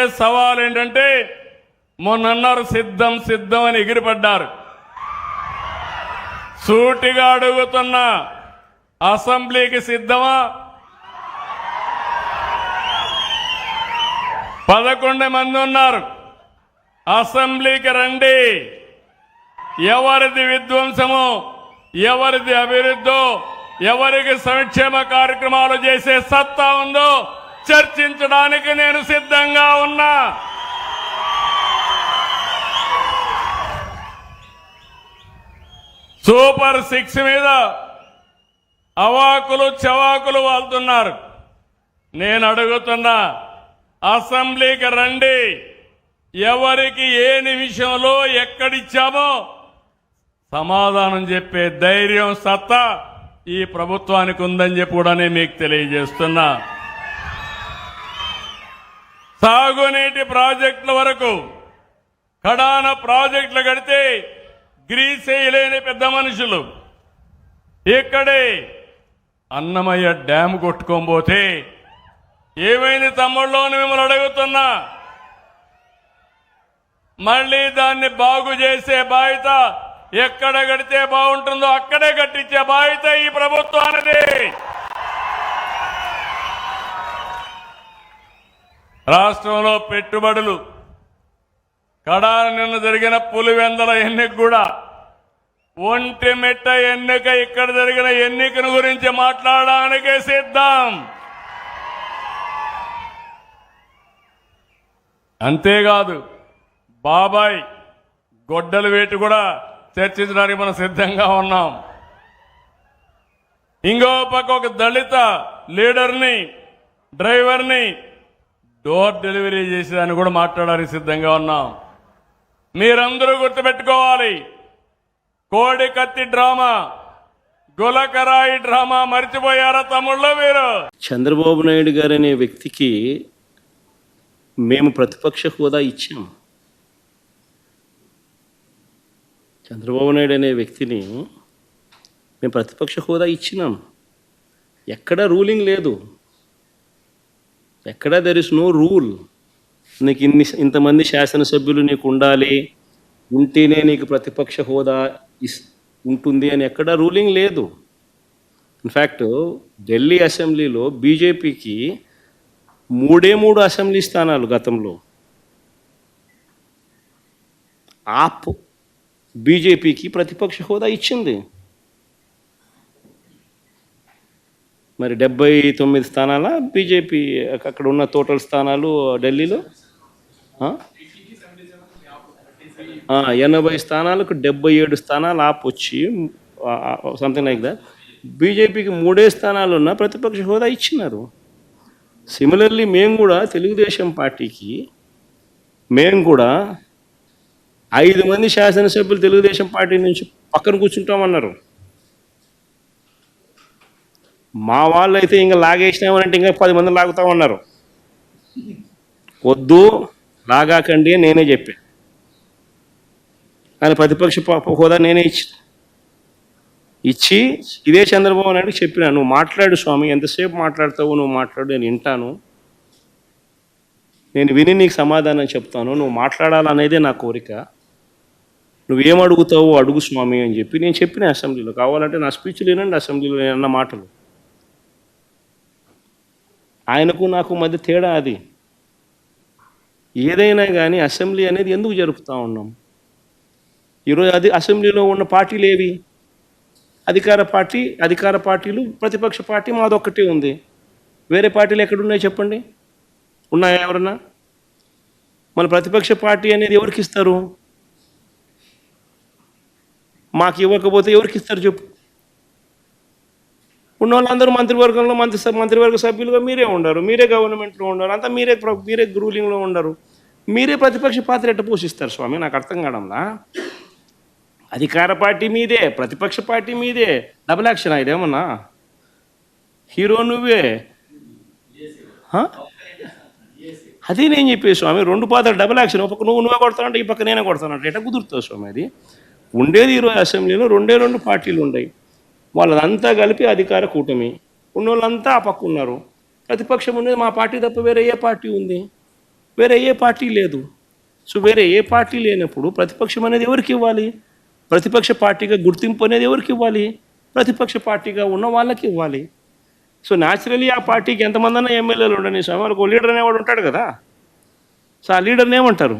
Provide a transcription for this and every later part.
ఇచ్చే సవాల్ ఏంటంటే మొన్నన్నారు సిద్ధం సిద్ధం అని ఎగిరిపడ్డారు. సూటిగా అడుగుతున్న అసెంబ్లీకి సిద్ధమా? 11 మంది ఉన్నారు. అసెంబ్లీకి రండి. ఎవరిది విధ్వంసమో, ఎవరిది అభివృద్ధో, ఎవరికి సంక్షేమ కార్యక్రమాలు చేసే సత్తా ఉందో చర్చించడానికి నేను సిద్ధంగా ఉన్నా. సూపర్ 6 మీద అవాకులు చవాకులు వాళ్తున్నారు. నేను అడుగుతున్నా, అసెంబ్లీకి రండి. ఎవరికి ఏ నిమిషంలో ఎక్కడిచ్చామో సమాధానం చెప్పే ధైర్యం సత్తా ఈ ప్రభుత్వానికి ఉందని చెప్పి కూడా నేను మీకు తెలియజేస్తున్నా. సాగునీటి ప్రాజెక్టుల వరకు కడాన ప్రాజెక్టులు కడితే గ్రీస్ వేయలేని పెద్ద మనుషులు ఇక్కడే అన్నమయ్య డ్యామ్ కొట్టుకోబోతే ఏమైంది తమ్ముళ్ళు అని మిమ్మల్ని అడుగుతున్నా. మళ్ళీ దాన్ని బాగు చేసే బాధ్యత ఎక్కడ కడితే బాగుంటుందో అక్కడే కట్టించే బాధ్యత ఈ ప్రభుత్వానిది. రాష్ట్రంలో పెట్టుబడులు కడాన నిన్న జరిగిన పులివెందల ఎన్నిక కూడా ఒంటిమిట్ట ఎన్నిక, ఇక్కడ జరిగిన ఎన్నికను గురించి మాట్లాడడానికే సిద్ధం. అంతేకాదు బాబాయ్ గొడ్డలు వేటు కూడా చర్చించడానికి మనం సిద్ధంగా ఉన్నాం. ఇంకో పక్క ఒక దళిత లీడర్ని, డ్రైవర్ని డోర్ డెలివరీ చేసేదాన్ని కూడా మాట్లాడడానికి సిద్ధంగా ఉన్నాం. మీరందరూ గుర్తుపెట్టుకోవాలి, కోడి కత్తి డ్రామా, గులకరాయి డ్రామా మర్చిపోయారా తమ్ముళ్ళు మీరు? చంద్రబాబు నాయుడు గారు అనే వ్యక్తికి మేము ప్రతిపక్ష హోదా ఇచ్చాం. చంద్రబాబు నాయుడు అనే వ్యక్తిని మేము ప్రతిపక్ష హోదా ఇచ్చినాం. ఎక్కడా రూలింగ్ లేదు, ఎక్కడా దెర్ ఇస్ నో రూల్. నీకు ఇంతమంది శాసనసభ్యులు నీకు ఉండాలి, ఉంటేనే నీకు ప్రతిపక్ష హోదా ఉంటుంది అని ఎక్కడా రూలింగ్ లేదు. ఇన్ఫ్యాక్ట్ ఢిల్లీ అసెంబ్లీలో బీజేపీకి 3 అసెంబ్లీ స్థానాలు గతంలో. ఆప్ బీజేపీకి ప్రతిపక్ష హోదా ఇచ్చింది. మరి 79 స్థానాల బీజేపీ అక్కడ ఉన్న టోటల్ స్థానాలు ఢిల్లీలో 80 స్థానాలకు 77 స్థానాలు ఆప్ వచ్చి సంథింగ్ లైక్ దట్. బీజేపీకి 3 స్థానాలు ఉన్న ప్రతిపక్ష హోదా ఇచ్చినారు. సిమిలర్లీ మేము కూడా తెలుగుదేశం పార్టీకి కూడా 5 మంది శాసనసభ్యులు తెలుగుదేశం పార్టీ నుంచి పక్కన కూర్చుంటామన్నారు. మా వాళ్ళు అయితే ఇంకా లాగేసినామనంటే ఇంకా 10 మంది లాగుతామన్నారు. వద్దు లాగాకండి నేనే చెప్పాను. కానీ ప్రతిపక్ష హోదా నేనే ఇచ్చి ఇదే చంద్రబాబు నాయుడు చెప్పినా, నువ్వు మాట్లాడు స్వామి, ఎంతసేపు మాట్లాడతావు నువ్వు మాట్లాడు, నేను వింటాను, నేను విని నీకు సమాధానం చెప్తాను, నువ్వు మాట్లాడాలనేదే నా కోరిక, నువ్వేం అడుగుతావో అడుగు స్వామి అని చెప్పి నేను చెప్పిన అసెంబ్లీలో. కావాలంటే నా స్పీచ్లు వినండి, అసెంబ్లీలో నేను అన్న మాటలు. ఆయనకు నాకు మధ్య తేడా అది. ఏదైనా కానీ అసెంబ్లీ అనేది ఎందుకు జరుపుతూ ఉన్నాం? ఈరోజు అసెంబ్లీలో ఉన్న పార్టీలు ఏవి? అధికార పార్టీలు, ప్రతిపక్ష పార్టీ మాదొక్కటే ఉంది. వేరే పార్టీలు ఎక్కడున్నాయి చెప్పండి? ఉన్నాయా ఎవరన్నా? మన ప్రతిపక్ష పార్టీ అనేది ఎవరికి ఇస్తారు? మాకు ఇవ్వకపోతే ఎవరికి ఇస్తారు చెప్పు? ఉన్న వాళ్ళందరూ మంత్రివర్గంలో మంత్రివర్గ సభ్యులుగా మీరే ఉండరు, మీరే గవర్నమెంట్లో ఉండరు, అంతా మీరే రూలింగ్లో ఉండరు. మీరే ప్రతిపక్ష పాత్ర ఎట్ట పోషిస్తారు స్వామి? నాకు అర్థం కావడంలా. అధికార పార్టీ మీదే, ప్రతిపక్ష పార్టీ మీదే, డబుల్ యాక్షన్ ఇదేమన్నా? హీరో నువ్వే. అదే నేను చెప్పే స్వామి, 2 పాత్రలు డబుల్ యాక్షన్. ఒక పక్క నువ్వే కొడతానంటే ఈ పక్క నేనే కొడతానంటే ఎట్లా కుదురుతుంది స్వామి? అది ఉండేది ఈరోజు అసెంబ్లీలో 2 పార్టీలు ఉన్నాయి. వాళ్ళదంతా కలిపి అధికార కూటమి. ఉన్నోళ్ళంతా ఆ పక్క ఉన్నారు. ప్రతిపక్షం ఉండేది మా పార్టీ తప్ప వేరే ఏ పార్టీ ఉంది? వేరే ఏ పార్టీ లేదు. సో వేరే ఏ పార్టీ లేనప్పుడు ప్రతిపక్షం అనేది ఎవరికి ఇవ్వాలి? ప్రతిపక్ష పార్టీగా గుర్తింపు అనేది ఎవరికి ఇవ్వాలి? ప్రతిపక్ష పార్టీగా ఉన్న వాళ్ళకి ఇవ్వాలి. సో న్యాచురలీ ఆ పార్టీకి ఎంతమంది అన్నా ఎమ్మెల్యేలు ఉండని స్వామి, వాళ్ళకు లీడర్ అనేవాడు ఉంటాడు కదా. సో ఆ లీడర్ని ఏమంటారు?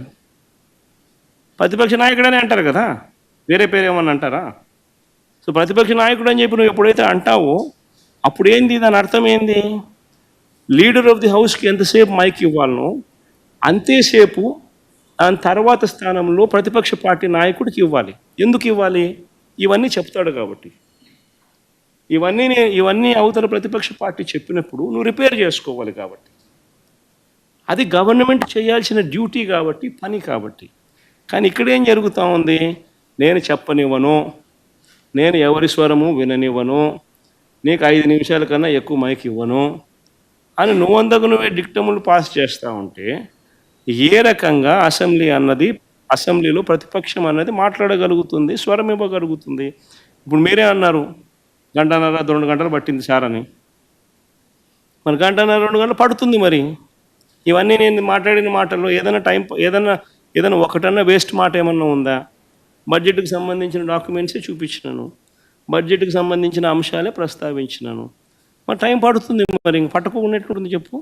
ప్రతిపక్ష నాయకుడనే అంటారు కదా, వేరే పేరు ఏమన్నా అంటారా? సో ప్రతిపక్ష నాయకుడు అని చెప్పి నువ్వు ఎప్పుడైతే అంటావో అప్పుడు ఏంది, దాని అర్థం ఏంది? లీడర్ ఆఫ్ ది హౌస్కి ఎంతసేపు మైక్ ఇవ్వాలనో అంతేసేపు దాని తర్వాత స్థానంలో ప్రతిపక్ష పార్టీ నాయకుడికి ఇవ్వాలి. ఎందుకు ఇవ్వాలి? ఇవన్నీ చెప్తాడు కాబట్టి. ఇవన్నీ అవతల ప్రతిపక్ష పార్టీ చెప్పినప్పుడు నువ్వు రిపేర్ చేసుకోవాలి కాబట్టి. అది గవర్నమెంట్ చేయాల్సిన డ్యూటీ కాబట్టి, పని కాబట్టి. కానీ ఇక్కడ ఏం జరుగుతూ ఉంది? నేను చెప్పనివ్వను, నేను ఎవరి స్వరము విననివ్వను, నీకు 5 నిమిషాల కన్నా ఎక్కువ మైక్ ఇవ్వను అని నువ్వే డిక్టములు పాస్ చేస్తూ ఉంటే ఏ రకంగా అసెంబ్లీలో ప్రతిపక్షం అన్నది మాట్లాడగలుగుతుంది, స్వరం ఇవ్వగలుగుతుంది? ఇప్పుడు మీరే అన్నారు 1.5-2 గంటలు పట్టింది సార్ అని. మరి 1.5-2 గంటలు పడుతుంది. మరి ఇవన్నీ నేను మాట్లాడిన మాటల్లో ఏదైనా ఒకటన్నా వేస్ట్ మాట ఏమన్నా ఉందా? బడ్జెట్కి సంబంధించిన డాక్యుమెంట్సే చూపించినాను, బడ్జెట్కి సంబంధించిన అంశాలే ప్రస్తావించినాను. మరి టైం పడుతుంది. మరి ఇంక పట్టుకోకున్నట్లుంటుంది చెప్పు.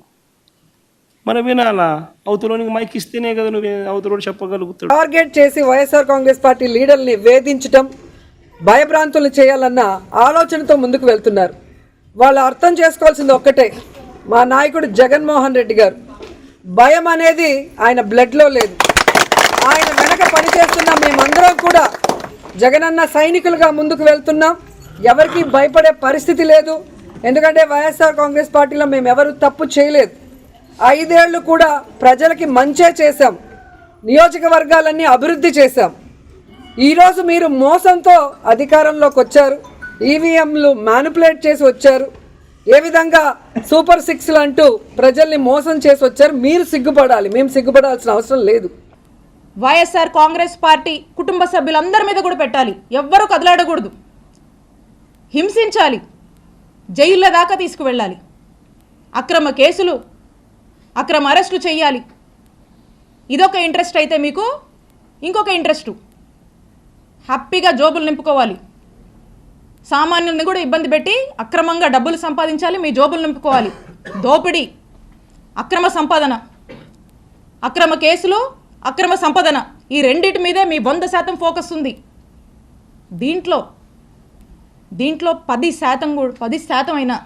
మరి వినాలా? అవతలోనికి మైక్ ఇస్తేనే కదా నువ్వు అవతలోడు చెప్పగలుగుతాడు. టార్గెట్ చేసి వైఎస్ఆర్ కాంగ్రెస్ పార్టీ లీడర్ని వేధించడం, భయభ్రాంతులు చేయాలన్న ఆలోచనతో ముందుకు వెళ్తున్నారు. వాళ్ళు అర్థం చేసుకోవాల్సింది ఒక్కటే, మా నాయకుడు జగన్మోహన్ రెడ్డి గారు భయం అనేది ఆయన బ్లడ్లో లేదు. ఆయన వెనక పనిచేస్తున్న మేమందరం కూడా జగనన్న సైనికులుగా ముందుకు వెళ్తున్నాం. ఎవరికి భయపడే పరిస్థితి లేదు. ఎందుకంటే వైఎస్ఆర్ కాంగ్రెస్ పార్టీలో మేము ఎవరు తప్పు చేయలేదు. 5 ఏళ్ళు కూడా ప్రజలకి మంచే చేశాం, నియోజకవర్గాలన్నీ అభివృద్ధి చేశాం. ఈరోజు మీరు మోసంతో అధికారంలోకి వచ్చారు, ఈవీఎంలు మ్యానిపులేట్ చేసి వచ్చారు, ఏ విధంగా సూపర్ 6లు అంటూ ప్రజల్ని మోసం చేసి వచ్చారు. మీరు సిగ్గుపడాలి, మేము సిగ్గుపడాల్సిన అవసరం లేదు. వైఎస్ఆర్ కాంగ్రెస్ పార్టీ కుటుంబ సభ్యులందరి మీద కూడా పెట్టాలి. ఎవ్వరూ కదలాడకూడదు, హింసించాలి, జైళ్ళ దాకా తీసుకువెళ్ళాలి, అక్రమ కేసులు, అక్రమ అరెస్టులు చేయాలి. ఇదొక ఇంట్రెస్ట్ అయితే మీకు ఇంకొక ఇంట్రెస్టు హ్యాపీగా జోబులు నింపుకోవాలి. సామాన్యుల్ని కూడా ఇబ్బంది పెట్టి అక్రమంగా డబ్బులు సంపాదించాలి, మీ జోబులు నింపుకోవాలి. దోపిడీ, అక్రమ సంపాదన, అక్రమ కేసులు, అక్రమ సంపాదన, ఈ రెండింటి మీదే మీ 100% ఫోకస్ ఉంది. దీంట్లో 10% అయినా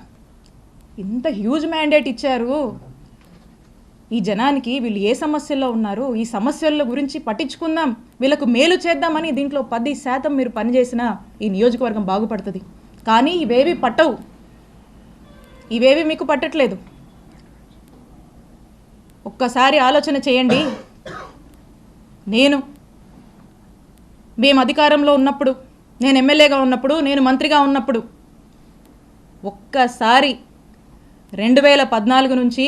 ఇంత హ్యూజ్ మ్యాండేట్ ఇచ్చారు ఈ జనానికి. వీళ్ళు ఏ సమస్యల్లో ఉన్నారు, ఈ సమస్యల గురించి పట్టించుకుందాం, వీళ్ళకు మేలు చేద్దామని దీంట్లో 10% మీరు పనిచేసినా ఈ నియోజకవర్గం బాగుపడుతుంది. కానీ ఇవేవి పట్టవు, ఇవేవి మీకు పట్టట్లేదు. ఒక్కసారి ఆలోచన చేయండి. మేము అధికారంలో ఉన్నప్పుడు, నేను ఎమ్మెల్యేగా ఉన్నప్పుడు, నేను మంత్రిగా ఉన్నప్పుడు ఒక్కసారి 2014 నుంచి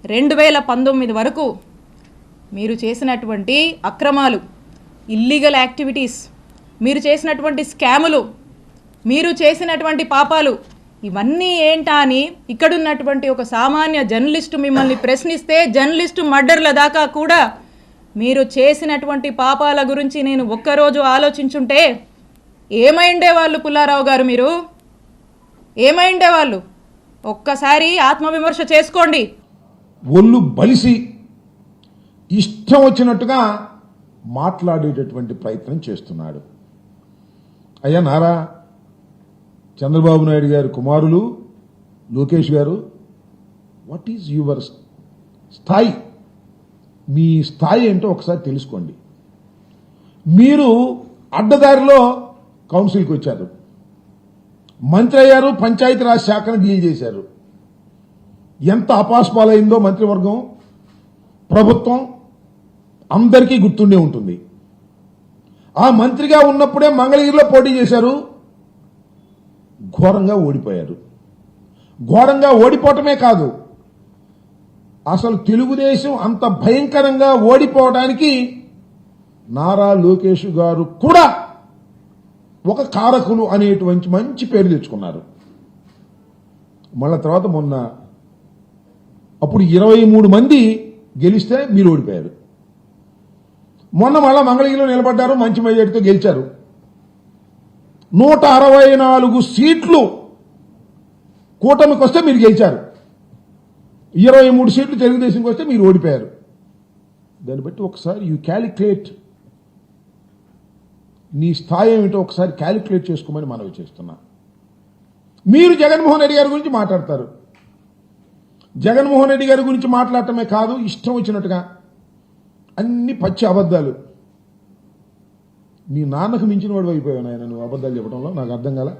2019 వరకు మీరు చేసినటువంటి అక్రమాలు, ఇల్లీగల్ యాక్టివిటీస్, మీరు చేసినటువంటి స్కాములు, మీరు చేసినటువంటి పాపాలు ఇవన్నీ ఏంటా అని ఇక్కడున్నటువంటి ఒక సామాన్య జర్నలిస్టు మిమ్మల్ని ప్రశ్నిస్తే, జర్నలిస్టు మర్డర్ల దాకా కూడా మీరు చేసినటువంటి పాపాల గురించి నేను ఒక్కరోజు ఆలోచించుంటే ఏమైండేవాళ్ళు పుల్లారావు గారు? మీరు ఏమైండేవాళ్ళు? ఒక్కసారి ఆత్మవిమర్శ చేసుకోండి. ఒళ్ళు బలిసి ఇష్టం వచ్చినట్టుగా మాట్లాడేటటువంటి ప్రయత్నం చేస్తున్నాడు. అయ్యా నారా చంద్రబాబు నాయుడు గారి కుమారులు లోకేష్ గారు, వాట్ ఈజ్ యువర్ స్థాయి? మీ స్థాయి ఏంటో ఒకసారి తెలుసుకోండి. మీరు అడ్డదారిలో కౌన్సిల్కి వచ్చారు, మంత్రి అయ్యారు, పంచాయతీరాజ్ శాఖను డీల్ చేశారు. ఎంత అపాస్పాలైందో మంత్రివర్గం, ప్రభుత్వం అందరికీ గుర్తుండే ఉంటుంది. ఆ మంత్రిగా ఉన్నప్పుడే మంగళగిరిలో పోటీ చేశారు, ఘోరంగా ఓడిపోయారు. ఘోరంగా ఓడిపోవటమే కాదు, అసలు తెలుగుదేశం అంత భయంకరంగా ఓడిపోవడానికి నారా లోకేష్ గారు కూడా ఒక కారకులు అనేటువంటి మంచి పేరు తెచ్చుకున్నారు. మళ్ళా తర్వాత మొన్న అప్పుడు 23 మంది గెలిస్తే మీరు ఓడిపోయారు. మొన్న మళ్ళా మంగళగిరిలో నిలబడ్డారు, మంచి మెజారిటీతో గెలిచారు. 164 సీట్లు కూటమికి వస్తే మీరు గెలిచారు. 23 సీట్లు తెలుగుదేశంకి వస్తే మీరు ఓడిపోయారు. దాన్ని బట్టి ఒకసారి యూ క్యాలిక్యులేట్, నీ స్థాయి ఏమిటో ఒకసారి క్యాలిక్యులేట్ చేసుకోమని మనవి చేస్తున్నా. మీరు జగన్మోహన్ రెడ్డి గారి గురించి మాట్లాడతారు. జగన్మోహన్ రెడ్డి గారి గురించి మాట్లాడటమే కాదు, ఇష్టం వచ్చినట్టుగా అన్ని పచ్చి అబద్ధాలు. మీ నాన్నకు మించిన వాడు అయిపోయావు ఆయన నువ్వు అబద్ధాలు చెప్పడంలో, నాకు అర్థం కాల.